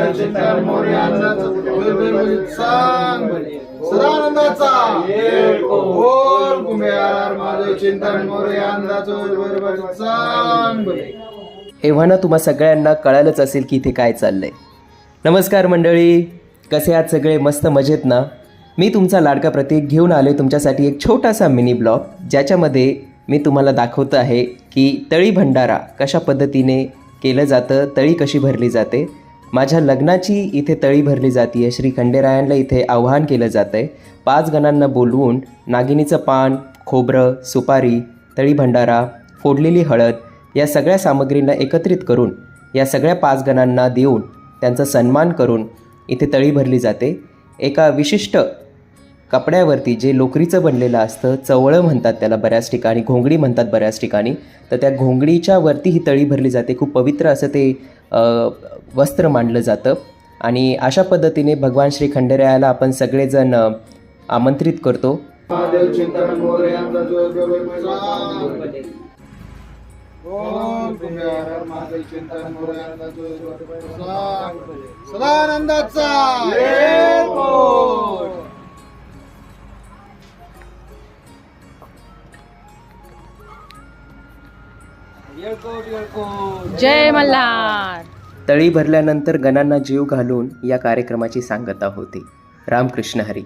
महादेव चिंतन मोरयांचा सांग सदानंदाचा बोल कुंभेर महादेव चिंतन मोरयांचा सांग. एव्हाना तुम्हा सगळ्यांना कळालंच असेल की इथे काय चाललंय. नमस्कार मंडळी, कसे आहात सगळे? मस्त मजेत ना? मी तुमचा लाडका प्रतीक घेऊन आलो तुमच्यासाठी एक छोटासा मिनी ब्लॉग, ज्याच्यामध्ये मी तुम्हाला दाखवत आहे की तळी भंडारा कशा पद्धतीने केलं जातं, तळी कशी भरली जाते. माझ्या लग्नाची इथे तळी भरली जाते आहे. श्री खंडेरायांना इथे आवाहन केलं जातं आहे. 5 गणांना बोलवून नागिनीचं पान, खोबरं, सुपारी, तळी भंडारा, फोडलेली हळद या सगळ्या सामग्रींना एकत्रित करून या सगळ्या 5 गणांना देऊन त्यांचा सन्मान करून इथे तळी भरली जाते. एका विशिष्ट कपड्यावरती जे लोकरीचं बनलेलं असतं, चवळं म्हणतात त्याला बऱ्याच ठिकाणी, घोंगडी म्हणतात बऱ्याच ठिकाणी, तर त्या घोंगडीच्या वरती ही तळी भरली जाते. खूप पवित्र असं ते वस्त्र मानलं जातं. आणि अशा पद्धतीने भगवान श्री खंडेरायाला आपण सगळेजण आमंत्रित करतो. महादेव चिंतन मोरयांचा सांग बोल कुंभेर महादेव चिंतन मोरयांचा सांग सदानंदाचा बोल. जय मल्हार. तळी भरल्यानंतर गणांना जीव घालून या कार्यक्रमाची सांगता होती. रामकृष्ण हरी.